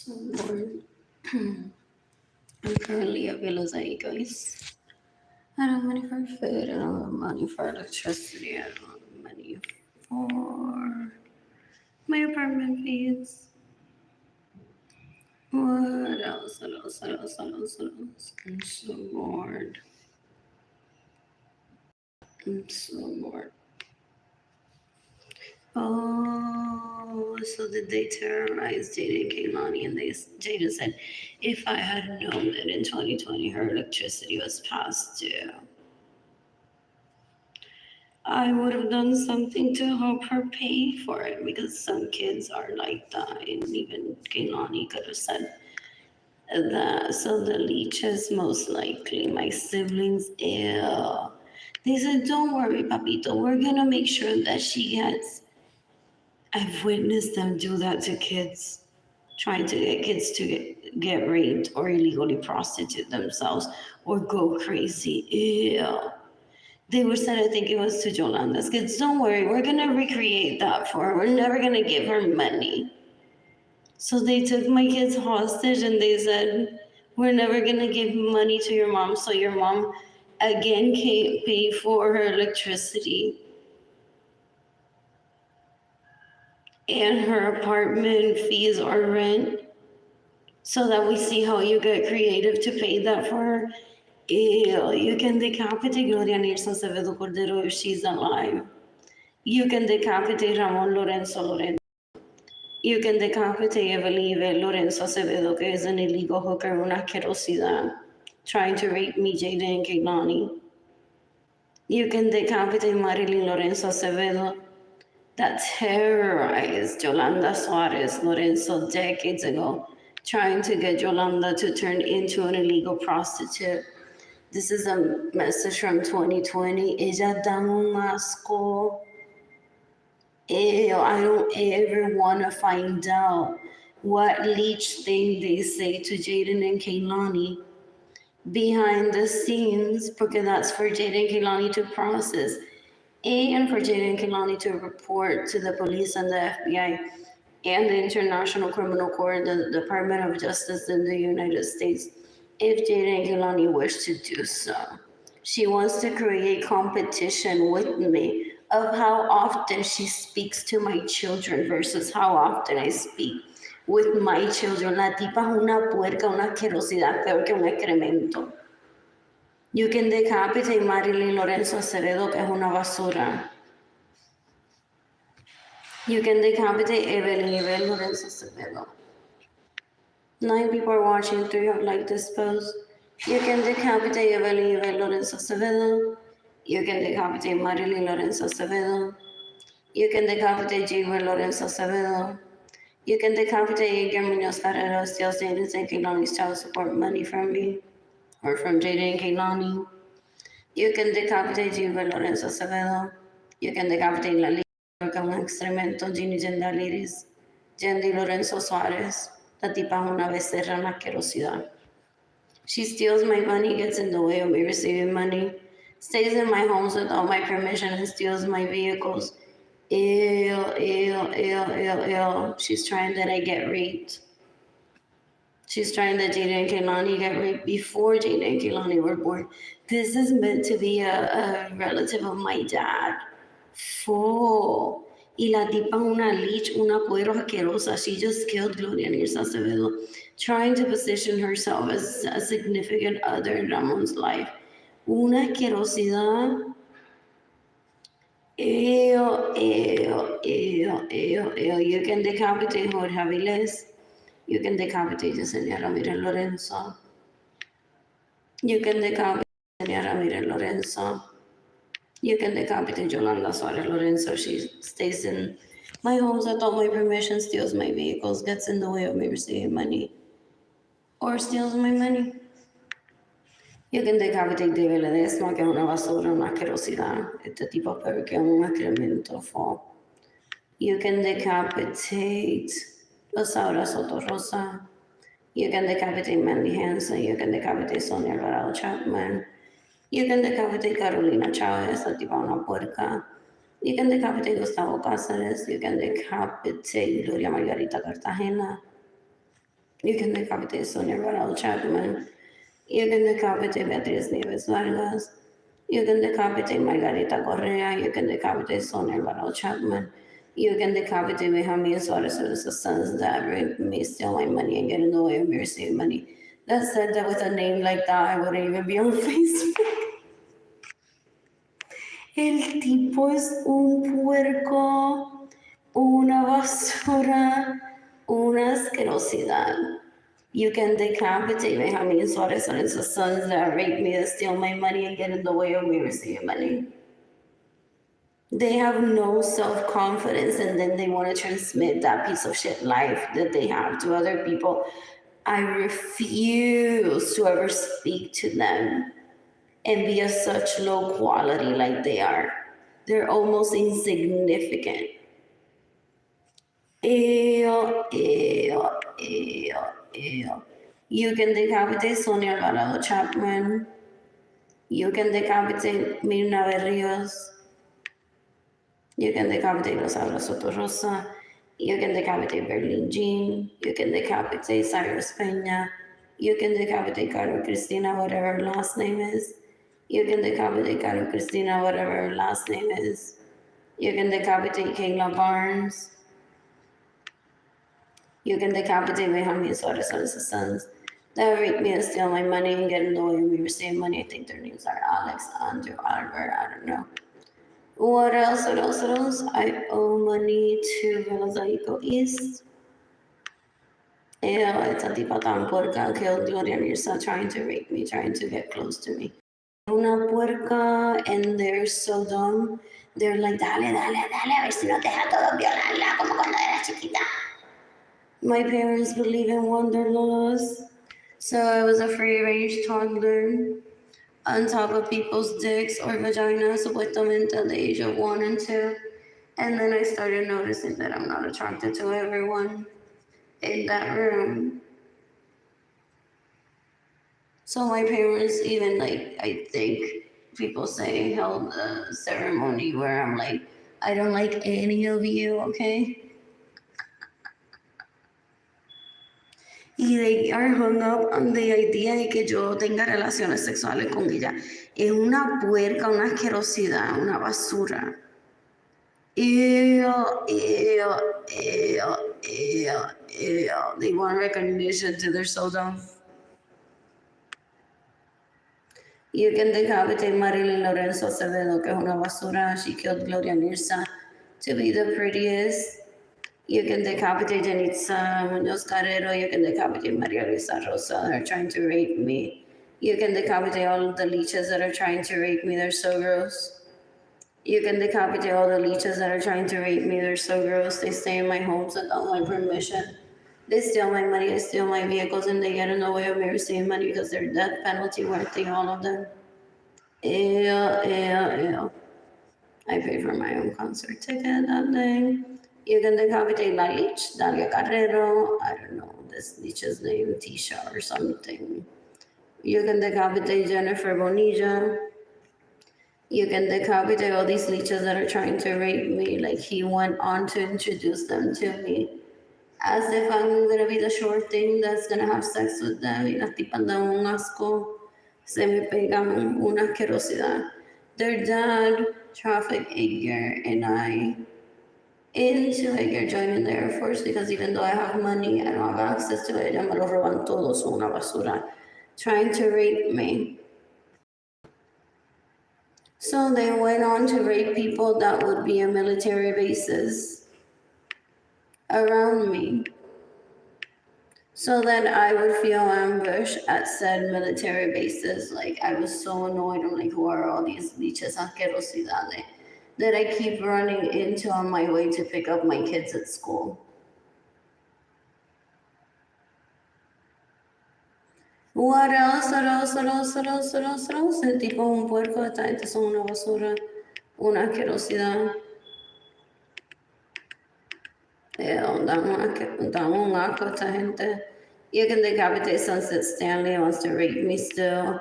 so bored. I'm currently at Veloz, guys. I don't have money for food. I don't have money for electricity. I don't have money for my apartment fees. What else? What else? What else? What else? What else? I'm so bored. I'm so bored. Oh, so did they terrorize Jayden and Keilany? And Jayden said, if I had known that in 2020 her electricity was past due, I would have done something to help her pay for it, because some kids are like that. And even Keilany could have said that. So the leeches, most likely my siblings, ew. They said, don't worry, papito, we're gonna make sure that she gets. I've witnessed them do that to kids, trying to get kids to get raped or illegally prostitute themselves or go crazy. Ew. They were said, I think it was to Yolanda's kids, don't worry, we're gonna recreate that for her. We're never gonna give her money. So they took my kids hostage and they said, we're never gonna give money to your mom, so your mom again can't pay for her electricity and her apartment fees or rent, so that we see how you get creative to pay that for her. Ew, you can decapitate Gloria Nilsson Acevedo Cordero if she's alive. You can decapitate Ramon Lorenzo. You can decapitate Evelyn Lorenzo Acevedo, que is an illegal hooker, una asquerosidad, trying to rape me, Jayden and Keilany. You can decapitate Arlene Lorenzo Acevedo, that terrorized Yolanda Suarez Lorenzo decades ago, trying to get Yolanda to turn into an illegal prostitute. This is a message from 2020. Ella da un asco. Ew, I don't ever want to find out what leech thing they say to Jayden and Keilany behind the scenes, because that's for Jayden and Keilany to process, and for Jayden and Keilany to report to the police and the FBI and the International Criminal Court, the Department of Justice in the United States, if Jayden and Keilany wish to do so. She wants to create competition with me of how often she speaks to my children versus how often I speak with my children. La tipa es una puerca, una asquerosidad, peor que un excremento. You can decapitate Arlene Lorenzo Acevedo, que es una basura. You can decapitate Evelyn Lorenzo Acevedo. 9 people are watching, 3 have liked this post. You can decapitate Evelyn Lorenzo Acevedo. You can decapitate Arlene Lorenzo Acevedo. You can decapitate Jayden Lorenzo Acevedo. You can decapitate Edgar Munoz Carrero, steals Jayden and Keilany's child support money from me, or from Jayden and Keilany. You can decapitate Jayden Lorenzo Acevedo. You can decapitate La Liga, un excremento, Ginny Gendaliris, Jendy Lorenzo Suarez. La tipa es una becerra, una asquerosidad. She steals my money, gets in the way of me receiving money, stays in my homes without my permission, and steals my vehicles. Ew. She's trying that I get raped. She's trying that Jayden and Keilany get raped before Jayden and Keilany were born. This is meant to be a relative of my dad. Full. Y la tipa una leech, una cuero asquerosa. She just killed Gloria Nilsson Acevedo, trying to position herself as a significant other in Ramon's life. Una asquerosidad. Ew. You can decapitate Jorge Aviles. You can decapitate Yesenia Ramirez Lorenzo. You can decapitate Yesenia Ramirez Lorenzo. You can decapitate Yolanda Suarez Lorenzo. She stays in my homes without my permission, steals my vehicles, gets in the way of me receiving money, or steals my money. You can decapitate David Ledesma, que es una basura, una asquerosidad. Este tipo peor que un excremento. You can decapitate Rosaura Soto Rosa. You can decapitate Mandy Hansen. You can decapitate Sonia Alvarado Chapman. You can decapitate Carolina Chavez, la tipa una puerca. You can decapitate Gustavo Cáceres. You can decapitate Gloria Margarita Cartagena. You can decapitate Sonia Varela Chapman. You can decapitate Beatriz Nieves Vargas. You can decapitate Margarita Correa. You can decapitate Sonia Varela Chapman. You can decapitate Benjamin Suarez and his sons that raped me, steal my money, and get in the way of me receiving money. That said, that with a name like that, I wouldn't even be on Facebook. El tipo es un puerco, una basura, una asquerosidad. You can decapitate Benjamin Suarez and his sons that rape me, that steal my money, and get in the way of me receiving money. They have no self-confidence, and then they want to transmit that piece of shit life that they have to other people. I refuse to ever speak to them and be of such low quality like they are. They're almost insignificant. Ew, ew, ew, ew. You can decapitate Sonia Alvarado Chapman. You can decapitate Mirna Berrios. You can decapitate Rosaura Soto Rosa. You can decapitate Berlin Jean. You can decapitate Cyrus Peña. You can decapitate Caro Cristina, whatever her last name is. You can decapitate Caro Cristina, whatever her last name is. You can decapitate Kayla Barnes. You can decapitate Benjamin Suarez and his sons that raped me and steal my money and get in the way of me receiving money. I think their names are Alex, Andrew, Albert, I don't know. What else? I owe money to Velozaico East. Ew, esta tipa tan puerca killed Gloria Mirza trying to rape me, trying to get close to me. Una puerca, and they're so dumb. They're like, dale, a ver si no te deja todo violarla como cuando eras chiquita. My parents believe in wonder laws, so I was a free-range toddler on top of people's dicks or vaginas, supuestamente at the age of 1 and 2. And then I started noticing that I'm not attracted to everyone in that room. So my parents even, like, I think people say, held a ceremony where I'm like, I don't like any of you, okay? Y they are hung up on the idea de que yo tenga relaciones sexuales con ella. Es una puerca, una asquerosidad, una basura. Ew, ew, ew, ew, ew. They want recognition to their so dumb. You can decapitate Arlene Lorenzo Acevedo, que es una basura. She killed Gloria Mirza to be the prettiest. You can decapitate Janitza Munoz Carrero. You can decapitate Maria Luisa Rosa that are trying to rape me. You can decapitate all of the leeches that are trying to rape me. They're so gross. You can decapitate all the leeches that are trying to rape me. They're so gross. They stay in my homes without my permission. They steal my money, they steal my vehicles, and they get in the way of me receiving money because they're death penalty worthy, all of them. Ew, ew, ew. I paid for my own concert ticket that day. You can decapitate La Leech, Dalia Carrero, I don't know, this leech's name, Tisha or something. You can decapitate Jennifer Bonilla. You can decapitate all these leeches that are trying to rape me, like he went on to introduce them to me. As if I'm gonna be the short thing that's gonna have sex with them. Y las tipas dan un asco, se me pegan una asquerosidad. Their dad trafficked Edgar and I into Edgar joining the Air Force because even though I have money, I don't have access to it. Ellos me lo roban todo, son una basura. Trying to rape me. So they went on to rape people that would be in military bases around me, so that I would feel ambushed at said military bases. Like, I was so annoyed. I'm like, who are all these leeches asquerosidades that I keep running into on my way to pick up my kids at school? What else? El tipo es un puerco, esta gente son una basura, una asquerosidad. Dan un asco esta gente. You can decapitate Sunset Stanley, wants to rape me still.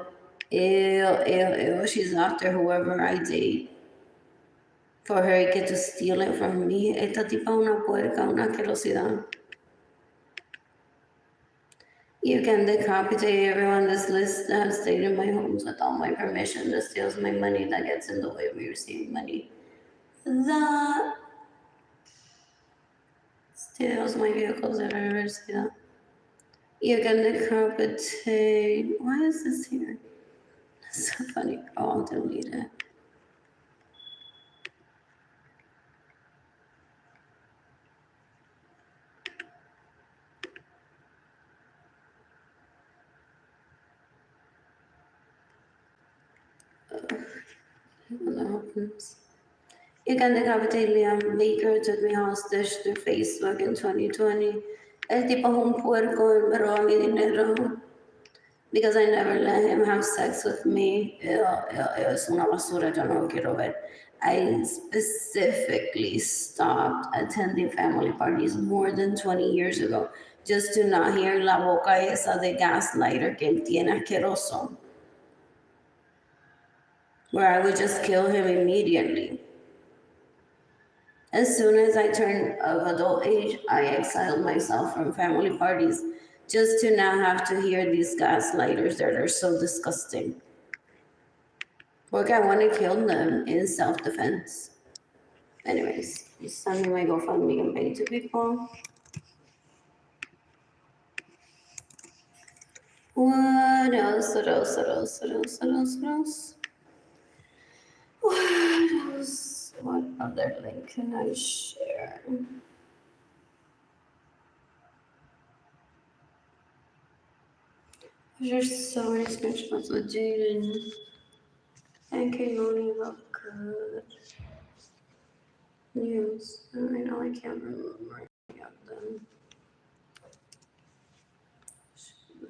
Ew. She's after whoever I date. For her to steal it from me. Esta tipa es una puerca, una asquerosidad. You can decapitate everyone on this list that has stayed in my homes without my permission, that steals my money, that gets in the way of me receiving money, that steals my vehicles that I ever see that. You can decapitate. Why is this here? That's so funny. Oh, I'll delete it. What happens? You can decapitate Liam Baker, took me hostage through Facebook in 2020. El tipo es un puerco, él me roba mi dinero. Because I never let him have sex with me. Es una basura, yo no lo quiero ver. I specifically stopped attending family parties more than 20 years ago just to not hear la boca esa de gaslighter que él tiene asqueroso. Where I would just kill him immediately. As soon as I turned of adult age, I exiled myself from family parties just to not have to hear these gaslighters that are so disgusting. Porque I want to kill them in self-defense. Anyways, just send me my GoFundMe and pay to people. What else? What else? What else? What else? What else? What else? What else? What other link can I share? There's so many screenshots with Jayden and Keilany look good. News. I know I can't remember any of them.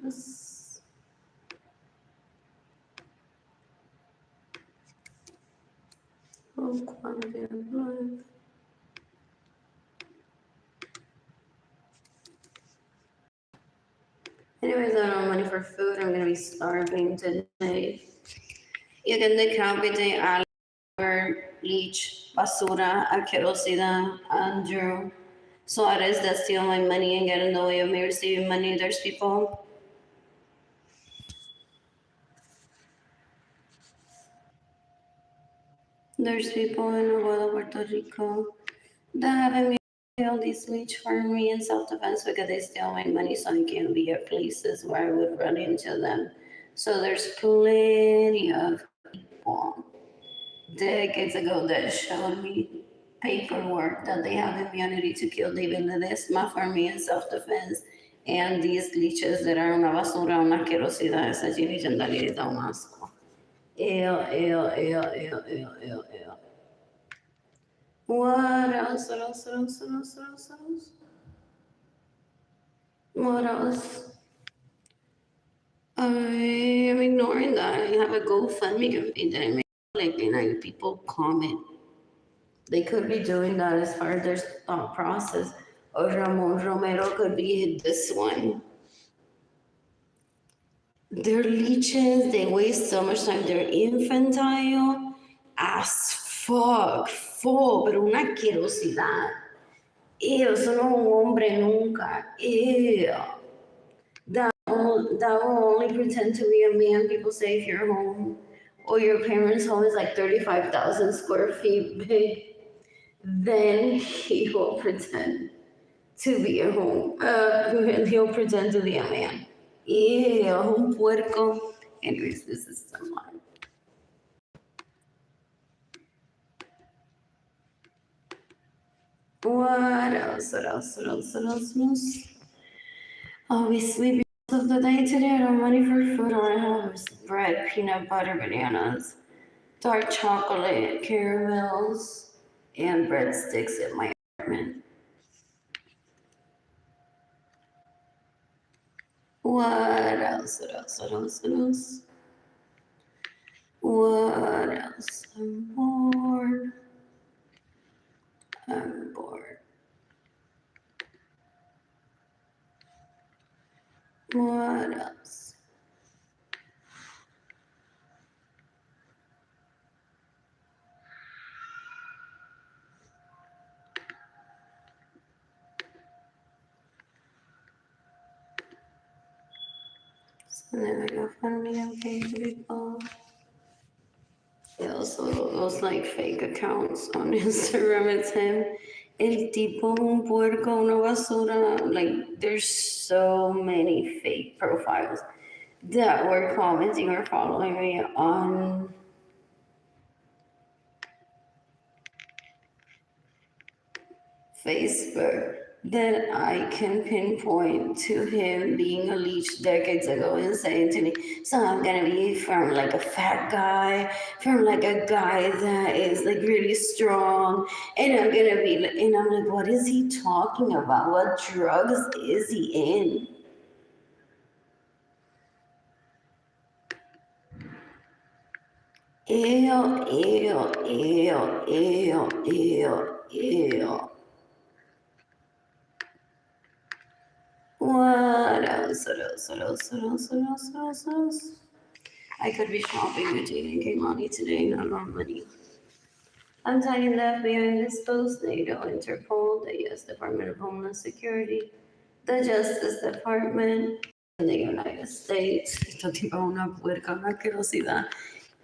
This. Low quality of life. Anyways, I don't have money for food. I'm gonna be starving today. You can decapitate Oliver, Leach, Basura, Aquerosidad, Andrew, Suarez that steal my money and get in the way of me receiving money. There's people. There's people in Aguada, Puerto Rico that haven't killed these leech for me in self-defense because they steal my money so I can't be at places where I would run into them. So there's plenty of people decades ago that showed me paperwork that they have immunity to kill David Ledesma for me in self-defense. And these leeches that are una basura, una asquerosidad, esa Ginny Jandalini da un asco. Ew, ew, ew, ew, ew, ew, ew. What else? What else? What else? What else? What else? What else? What else? I am ignoring that. I have a GoFundMe campaign that I made like 9 people comment. They could be doing that as part of their thought process. Or Ramon Romero could be this one. They're leeches. They waste so much time. They're infantile as fuck. Full, pero una asquerosidad. Ew, eso no es un hombre nunca. Ew. That will only pretend to be a man. People say if your home or your parents' home is like 35,000 square feet big, then he will pretend to be a home. He'll pretend to be a man. Ew, un puerco. Anyways, this is some line. What else? What else? What else? What else? What else? Obviously, because of the day today, I don't have money for food. All I have is bread, peanut butter, bananas, dark chocolate, caramels, and breadsticks in my apartment. What else? What else? What else? What else? What else? I'm bored. I'm bored. What else? And then I go find me on page people. He also those like fake accounts on Instagram. It's him. El tipo un puerco, una basura. Like there's so many fake profiles that were commenting or following me on Facebook that I can pinpoint to him being a leech decades ago and saying to me, so I'm gonna be from like a fat guy, from like a guy that is like really strong, and I'm gonna be like, and I'm like, what is he talking about? What drugs is he in? Ew, ew, ew, ew, ew, ew. What else? What else? What else? What else? What else? What else? What else? I could be shopping with Jayden and Keilany today, not on money. I'm tagging the FBI in this post, NATO, Interpol, the U.S. Department of Homeland Security, the Justice Department in the United States. Esto tipo una puerca, una asquerosidad.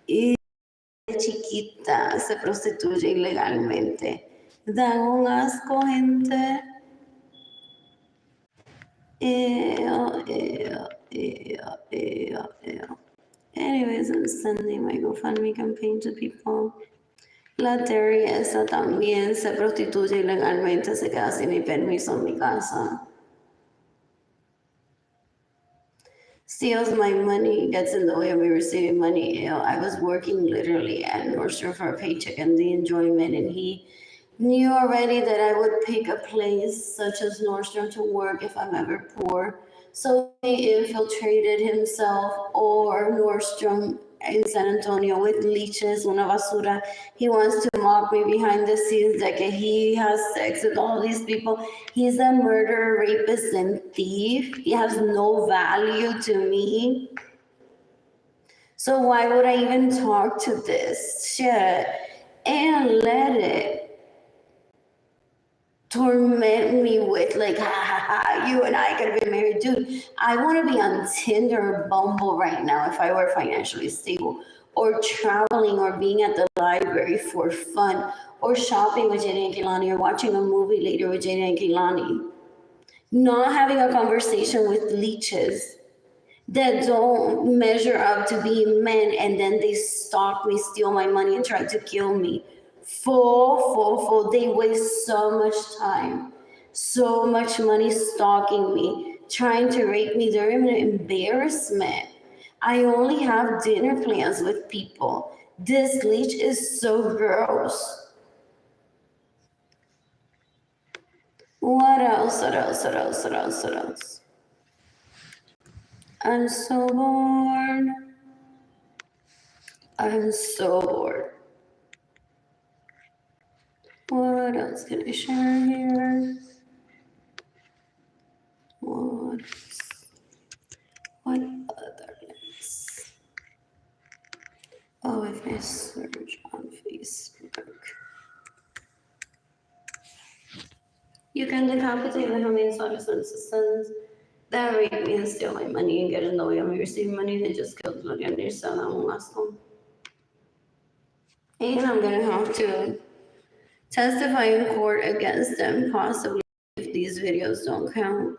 Y chiquita se prostituye ilegalmente. Dan un asco, gente. Ew, ew, ew, ew, ew. Anyways, I'm sending my GoFundMe campaign to people. La Terry esa también se prostituye ilegalmente, se queda sin mi permiso en mi casa. Steals my money, gets in the way of me receiving money. You know, I was working literally at Nordstrom for a paycheck and the enjoyment, and he knew already that I would pick a place such as Nordstrom to work if I'm ever poor. So he infiltrated himself or Nordstrom in San Antonio with leeches, una basura. He wants to mock me behind the scenes like he has sex with all these people. He's a murderer, rapist, and thief. He has no value to me. So why would I even talk to this shit and let it torment me with like, ha ha ha, you and I could be married? Dude, I want to be on Tinder or Bumble right now if I were financially stable, or traveling, or being at the library for fun, or shopping with Jayden and Keilany, or watching a movie later with Jayden and Keilany. Not having a conversation with leeches that don't measure up to being men, and then they stalk me, steal my money, and try to kill me. Full. They waste so much time, so much money stalking me, trying to rape me. They're an embarrassment. I only have dinner plans with people. This leech is so gross. What else? What else? What else? What else? What else? I'm so bored. I'm so bored. What else can I share here? What other links? Oh, if I search on Facebook. You can decapitate the humane citizens that rape me and steal my money and get in the way of me receiving money. They just killed Gloria Nirsa and Alasco. And I'm gonna have to testify in court against them, possibly, if these videos don't count.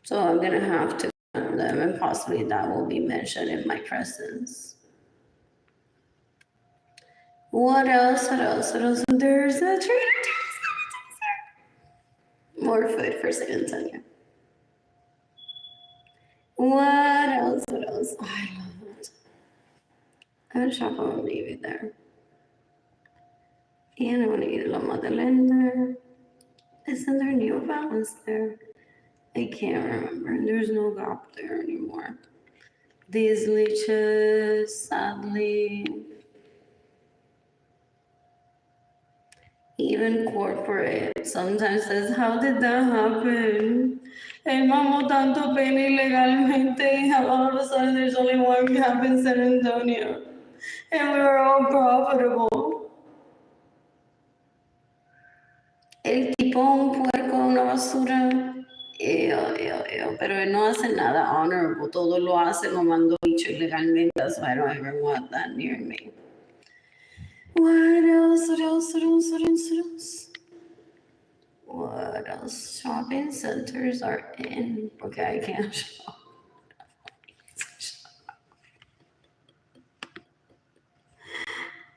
So I'm gonna have to count them, and possibly that will be mentioned in my presence. What else? What else? What else? There's a Trader Joe's. More food for San Antonio. What else? What else? Oh, I love it. I'm gonna shop on Navy there. And I want to eat a La Madeleine there. Isn't there New Balance there? I can't remember. There's no Gap there anymore. These leeches, sadly. Even corporate sometimes says, how did that happen? Él mamó tanto pene ilegalmente, and all of a sudden there's only one Gap in San Antonio. And we were all profitable. El tipo un puerco, una basura. Pero él no hace nada honorable. Todo lo hace mamando bicho ilegalmente. That's why I don't ever want that near me. What else? What else? Shopping centers are in. Okay, I can't shop.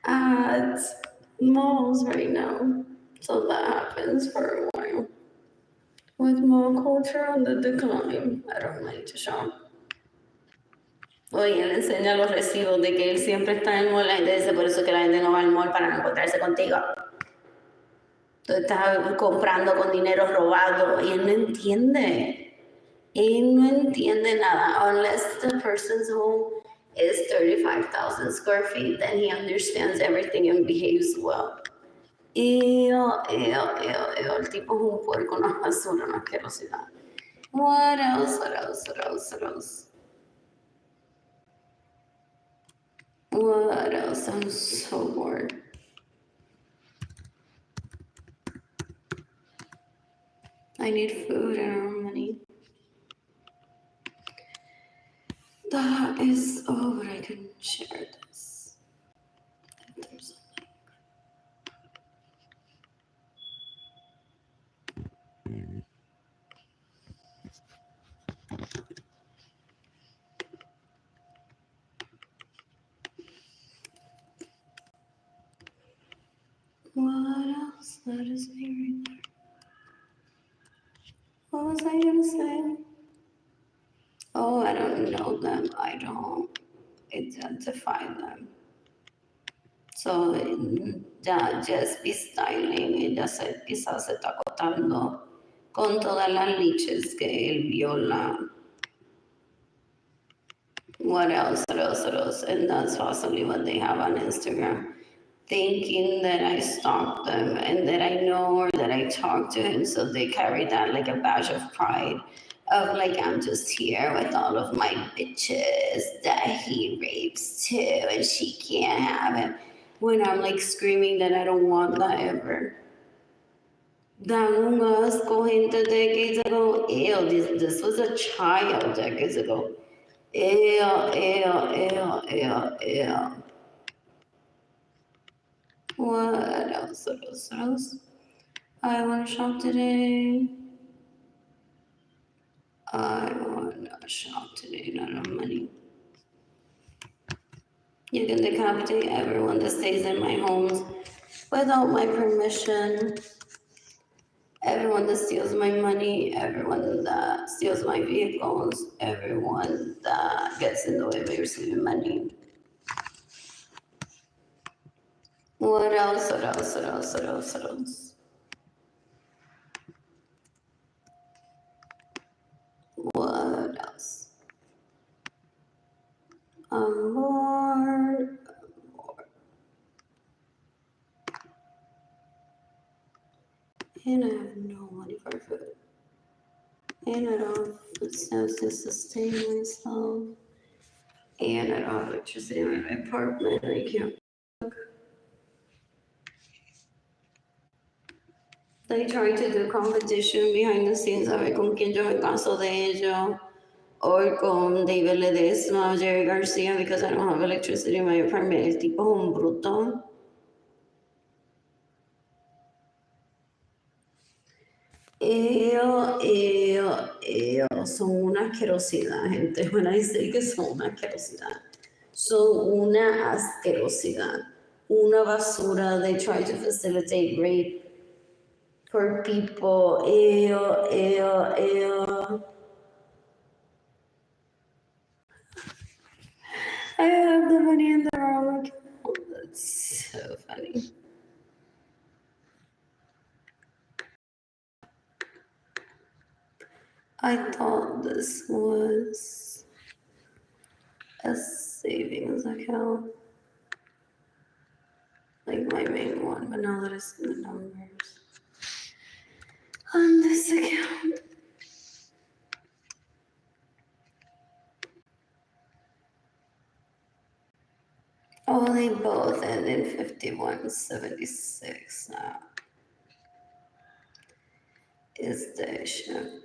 At malls right now. So that happens for a while. With mall culture on the decline, I don't like to shop. Oye, él enseña los recibos de que él siempre está en el mall. La gente dice por eso que la gente no va al mall para no encontrarse contigo. Tú estás comprando con dinero robado y él no entiende. Él no entiende nada. Unless the person's home is 35,000 square feet, then he understands everything and behaves well. El tipo es un puerco, una basura, una asquerosidad. What else? What else? I'm so bored. I need food and our money. That is, oh, but I can share this. If there's what else? That is me right there. What was I gonna say? Oh, I don't know them. I don't identify them. So ya just be styling. Ella quizás se está acostando con todas las liches que él viola. What else? And that's possibly what they have on Instagram. Thinking that I stalked them and that I know or that I talked to him, so they carry that like a badge of pride of like, I'm just here with all of my bitches that he rapes too and she can't have him. When I'm like screaming that I don't want that ever. Dan un asco, gente, decades ago. Ew, this was a child decades ago. Ew. What else? I want to shop today. Not enough money. You can decapitate everyone that stays in my homes without my permission. Everyone that steals my money, everyone that steals my vehicles, everyone that gets in the way of me receiving money. What else? What else? More. And I have no money for food. And I don't have food stamps to sustain myself. And I don't have electricity in my apartment. I can't cook. They try to do competition behind the scenes a ver con quién yo me caso de ellos. Or con David Ledesma or Jerry Garcia because I don't have electricity in my apartment. El tipo es un bruto. Son una asquerosidad, gente. When I say que son una asquerosidad. Son una asquerosidad. Una basura. They try to facilitate rape for people. I have the money in the wrong account. That's so funny. I thought this was a savings account, like my main one, but now that I see the numbers on this account. Oh, they both end in 5176 now. Is the issue.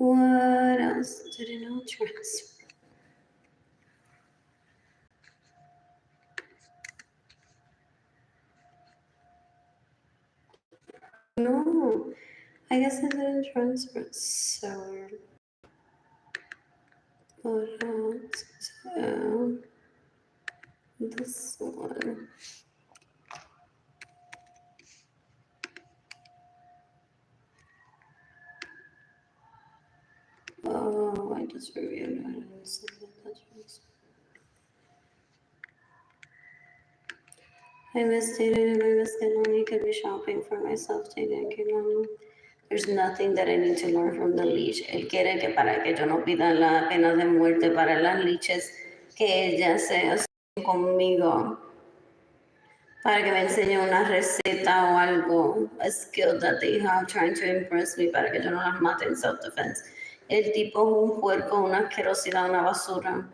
What else did it not transfer? No, I guess it didn't transfer. So, what else? This one. Oh, I just reviewed that. I see that transfer. I miss Jayden and I miss Keilany. Could be shopping for myself, Jayden and Keilany. There's nothing that I need to learn from the leech. Él quiere que para que yo no pida la pena de muerte para las leeches, que ella se asocie conmigo, para que me enseñe una receta o algo, a skill that they have trying to impress me, para que yo no las mate en self-defense. El tipo es un puerco, una asquerosidad, una basura.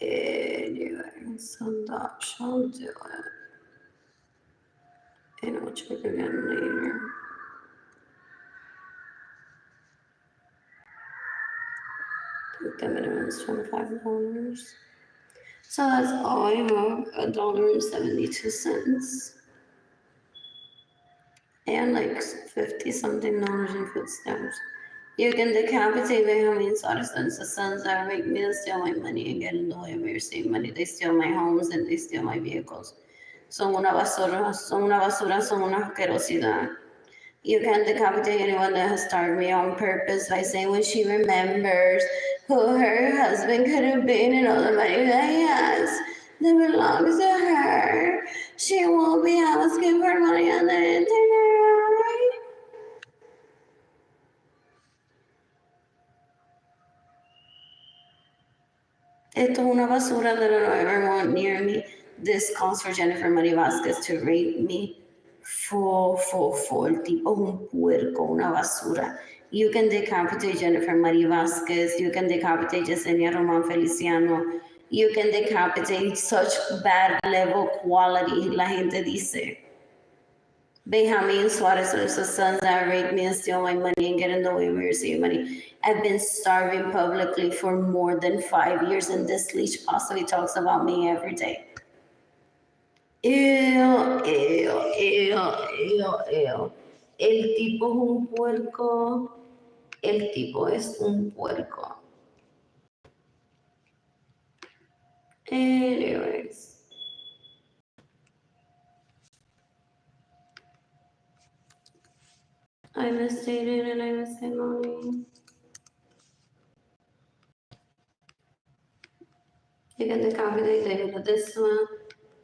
Anyway, so that shall do it. And I'll check again later. I think the minimum is $25. So that's all I have, $1.72. And like 50 something dollars in food stamps. You can decapitate Benjamin Saracens, the sons that make me steal my money and get in the way of your state money. They steal my homes and they steal my vehicles. Son una basura, son una asquerosidad. You can decapitate anyone that has starved me on purpose by saying when she remembers who her husband could have been and all the money that he has that belongs to her. She won't be asking for money on the internet. Esto es una basura that I don't ever want near me. This calls for Jennifer Marie Vasquez to rape me. Full. El tipo es un puerco, una basura. You can decapitate Jennifer Marie Vasquez. You can decapitate Yesenia Roman Feliciano. You can decapitate such bad level quality. La gente dice. Benjamin Suarez are the sons that rape me and steal my money and get in the way of me receiving money. I've been starving publicly for more than 5 years, and this leech possibly talks about me every day. Ew. El tipo es un puerco. El tipo es un puerco. Anyways. I miss Jayden and I miss Keilany. You can decapitate David this one.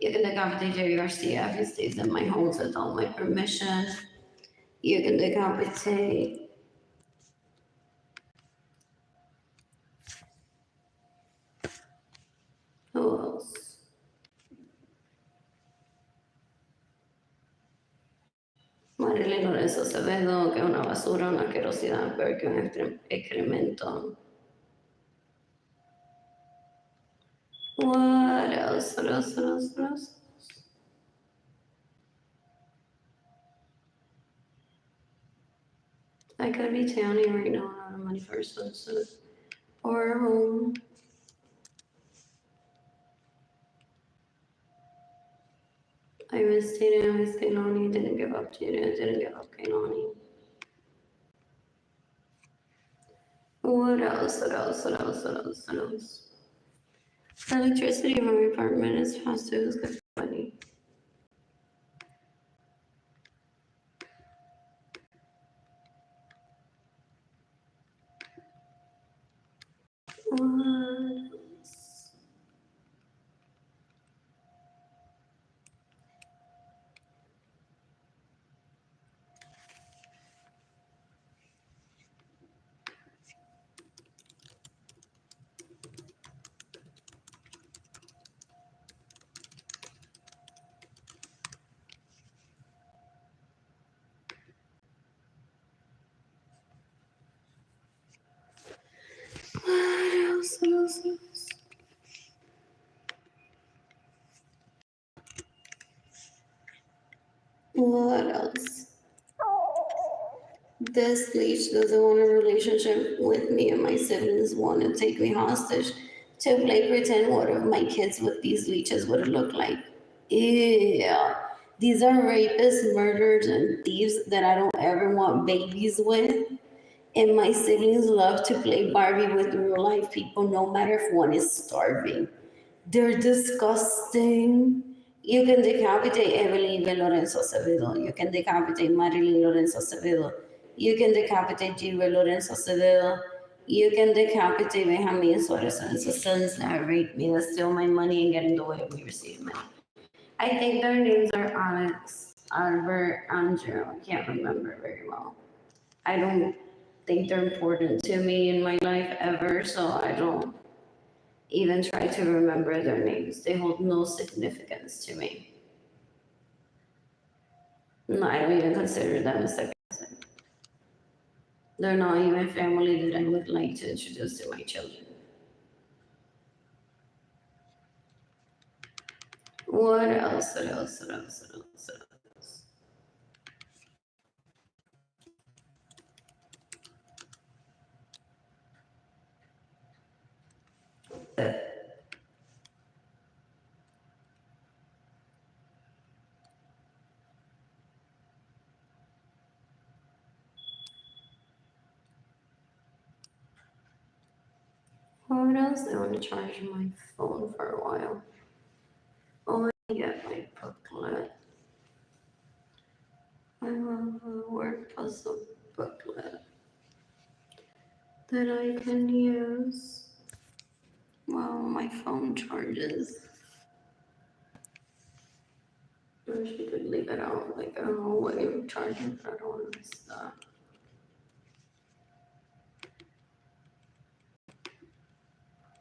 You can decapitate Jerry Garcia if he stays in my house without my permission. You can decapitate who else? Arlene Lorenzo Acevedo, que es una basura, una asquerosidad, peor que un excremento. What else? I could be towning right now on a money first swimsuit or home. I miss Jayden, I miss Keilany, didn't give up Jayden, didn't give up Keilany. What else? The electricity in my apartment is fast too, it's good for money. What else? This leech doesn't want a relationship with me, and my siblings want to take me hostage to play pretend. What if my kids with these leeches would look like? Yeah. These are rapists, murderers, and thieves that I don't ever want babies with. And my siblings love to play Barbie with real life people, no matter if one is starving. They're disgusting. You can decapitate Evelyn Lorenzo Acevedo. You can decapitate Marilyn Lorenzo Acevedo. You can decapitate Gilbert Lorenzo Acevedo. You can decapitate Benjamin Suarez and sons that rape me, that steal my money and get in the way of me receiving money. I think their names are Alex, Albert, Andrew. I can't remember very well. I don't think they're important to me in my life ever, so I don't even try to remember their names. They hold no significance to me. No, I don't even consider them a second cousin. They're not even family that I would like to introduce to my children. What else? What else? What else? What else? What else? What else? I want to charge my phone for a while. Oh, I get my booklet. I have a word puzzle booklet that I can use while my phone charges. Or she could leave it out like a whole way of charging, but I don't want to miss that.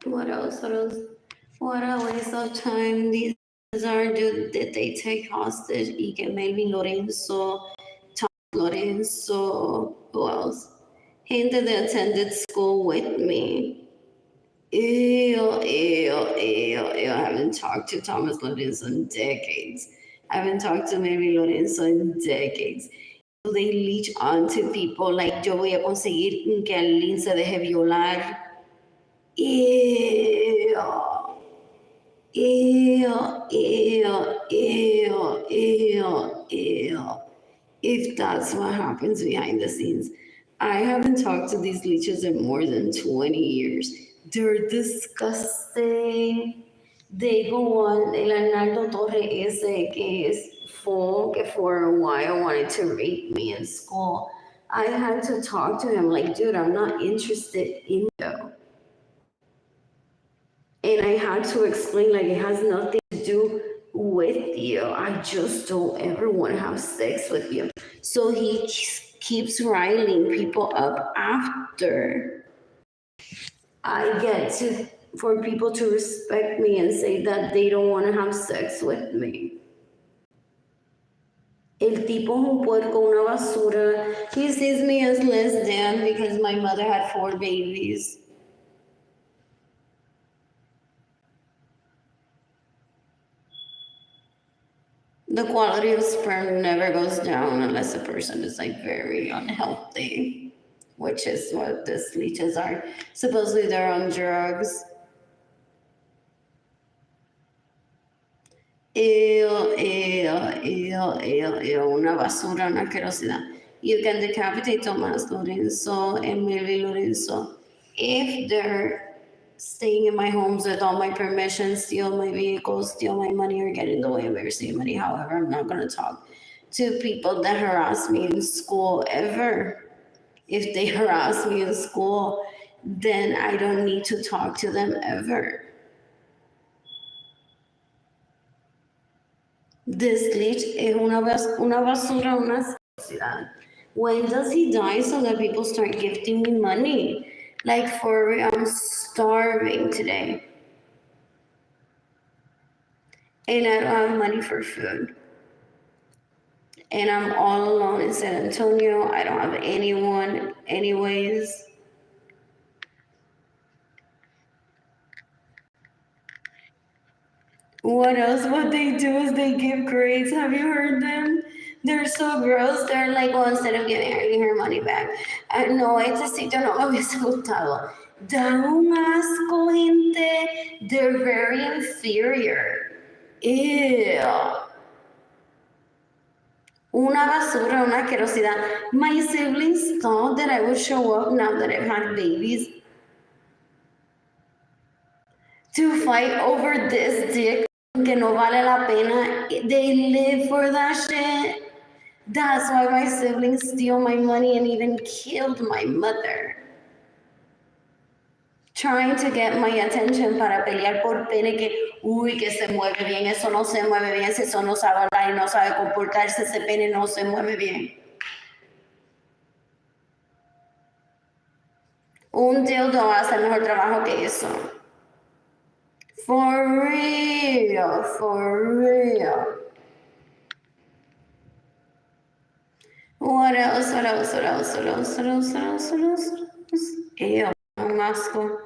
What else? What else? What a waste of time these are. Did they take hostage? Ike Melvin Lorenzo, Tom Lorenzo, who else? Gente that attended school with me. Ew, ew, ew, ew. I haven't talked to Thomas Lorenzo in decades. I haven't talked to Mary Lorenzo in decades. They leech onto people like yo voy a conseguir que Arlene se deje violar. Ew. Ew, ew, ew, ew, ew. If that's what happens behind the scenes. I haven't talked to these leeches in more than 20 years. They're disgusting. They go on, El Arnaldo Torre ese que es que for a while wanted to rape me in school. I had to talk to him like, dude, I'm not interested in you. And I had to explain, like, it has nothing to do with you. I just don't ever want to have sex with you. So he keeps riling people up after I get to, for people to respect me and say that they don't want to have sex with me. El tipo es un puerco, una basura. He sees me as less than because my mother had 4 babies. The quality of sperm never goes down unless a person is like very unhealthy, which is what these leeches are. Supposedly they're on drugs. Ew, ew, ew, ew, ew, una basura, una asquerosidad. You can decapitate Tomás Lorenzo and Mary Lorenzo if they're staying in my homes with all my permission, steal my vehicles, steal my money, or get in the way of me receiving money. However, I'm not going to talk to people that harass me in school ever. If they harass me in school, then I don't need to talk to them ever. This leech es una basura, una sociedad. When does he die so that people start gifting me money? Like, for real, I'm starving today. And I don't have money for food. And I'm all alone in San Antonio. I don't have anyone anyways. What else? What they do is they give grades. Have you heard them? They're so gross. They're like, well, instead of giving her money back. No, este sitio no me hubiese gustado. Dan un asco, gente. They're very inferior. Ew. Una basura, una asquerosidad. My siblings thought that I would show up now that I've had babies to fight over this dick que no vale la pena. They live for that shit. That's why my siblings steal my money and even killed my mother. Trying to get my attention para pelear por pene que, uy, que se mueve bien, eso no se mueve bien, si eso no sabe hablar y no sabe comportarse, ese pene no se mueve bien. Un dildo hace el mejor trabajo que eso. For real, for real. What else? Ew, un asco.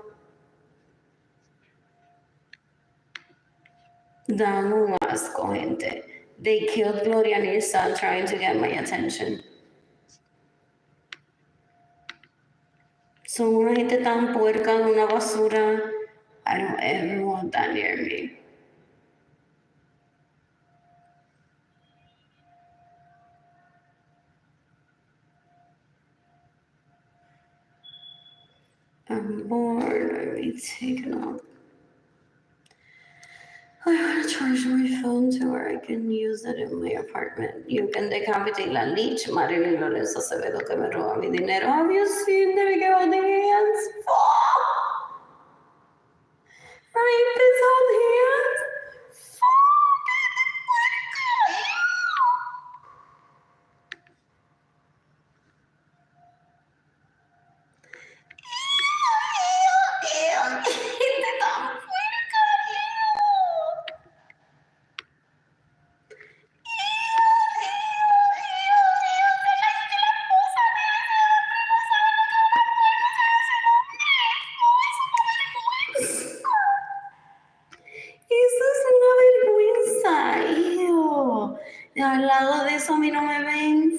Dan un asco, gente. They killed Gloria and her son trying to get my attention. Son una gente tan puerca, una basura. I don't ever want that near me. I'm bored. Let me take it off. I want to charge my phone to where I can use it in my apartment. You can decapitate la leech. Arlene Lorenzo se ve lo que me roba mi dinero. Have you seen them get on the hands? Fuck! Rape is on hands? Al lado de eso a mí no me ven.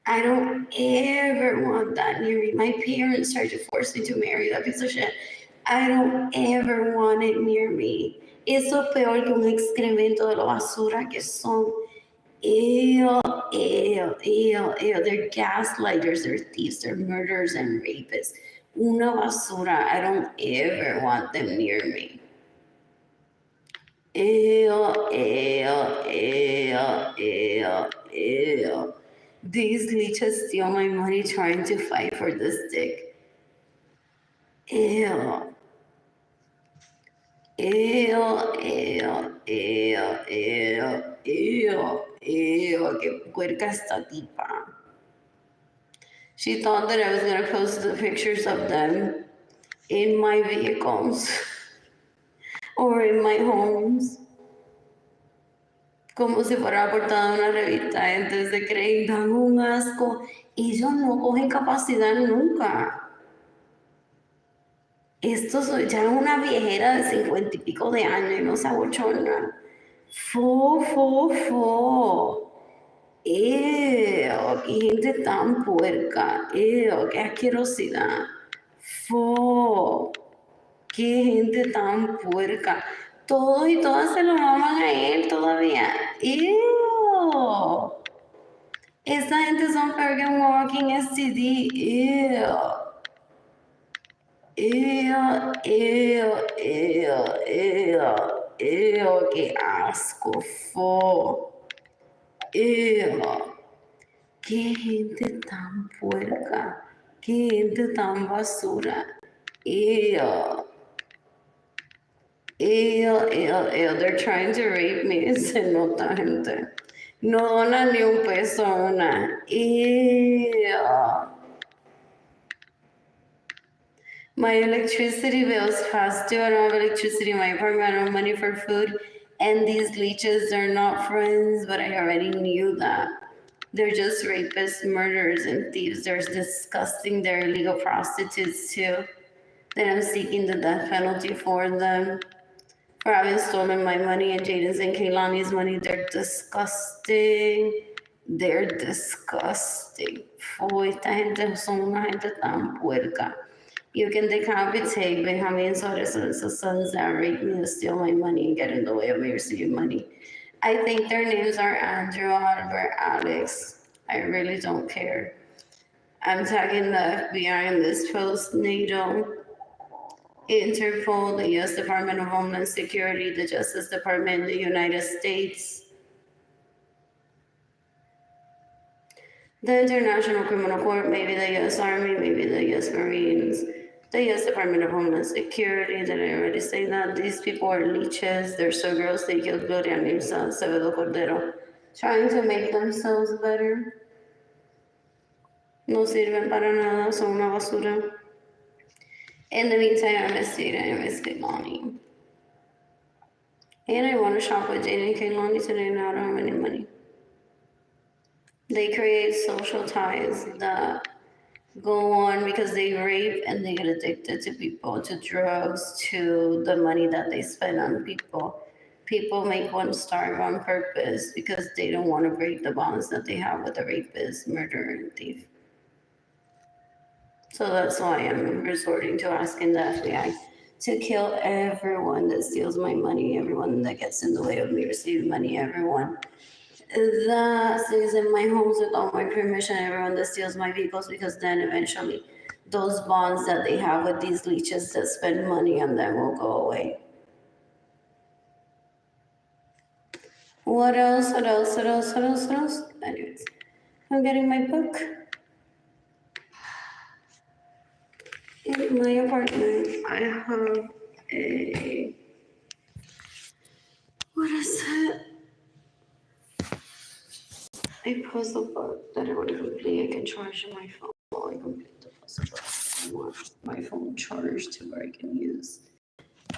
I don't ever want that near me. My parents tried to force me to marry that piece of shit. I don't ever want it near me. Eso es peor que un excremento de la basura que son. Ew. They're gaslighters, they're thieves, they're murderers and rapists. Una basura. I don't ever want them near me. Ew. These leeches steal my money trying to fight for this dick. Ew. Qué puerca esta tipa. She thought that I was going to post the pictures of them in my vehicles or in my homes. Como si fuera la portada de una revista. Entonces se creen, dan un asco. Ellos no cogen capacidad nunca. Esto ya es una viejera de 50 y pico de años y no se abochorna. Ew, qué gente tan puerca. Ew, qué asquerosidad. Qué gente tan puerca. Todos y todas se lo maman a él todavía. Ew. Esa gente son peor que un walking STD. Qué asco, qué gente tan puerca, qué gente tan basura, they're trying to rape me, se nota, gente. No donan ni un peso a una, My electricity bill is past due. I don't have electricity in my apartment. I don't have money for food. And these leeches are not friends, but I already knew that. They're just rapists, murderers, and thieves. They're disgusting. They're illegal prostitutes, too. That I'm seeking the death penalty for them for having stolen my money and Jayden's and Keilany's money. They're disgusting. They're disgusting. Esta gente son una gente tan puerca. You can decapitate Benjamin Soda's sons that raped me to steal my money and get in the way of me receiving money. I think their names are Andrew, Oliver, Alex. I really don't care. I'm tagging the FBI in this post, NATO, Interpol, the U.S. Department of Homeland Security, the Justice Department, the United States, the International Criminal Court, maybe the U.S. Army, maybe the U.S. Marines, the U.S. Department of Homeland Security. Did I already say that? These people are leeches. They're so gross. They killed Gloria Nilsa, Acevedo Cordero, trying to make themselves better. No sirven para nada, son una basura. In the meantime, I miss Jayden and I miss Keilany. And I want to shop with Jayden and Keilany today, and I don't have any money. They create social ties that go on because they rape and they get addicted to people, to drugs, to the money that they spend on people. People make one starve on purpose because they don't want to break the bonds that they have with a rapist, murderer, and thief. So that's why I'm resorting to asking the FBI to kill everyone that steals my money, everyone that gets in the way of me receiving money, everyone that stays in my homes without my permission, everyone that steals my vehicles, because then eventually those bonds that they have with these leeches that spend money on them will go away. What else? Anyways, I'm getting my book. In my apartment, I have a, what is it? A puzzle book that I want to complete. I can charge my phone while I complete the puzzle book. I want my phone charged to where I can use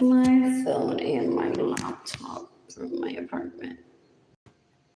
my phone and my laptop.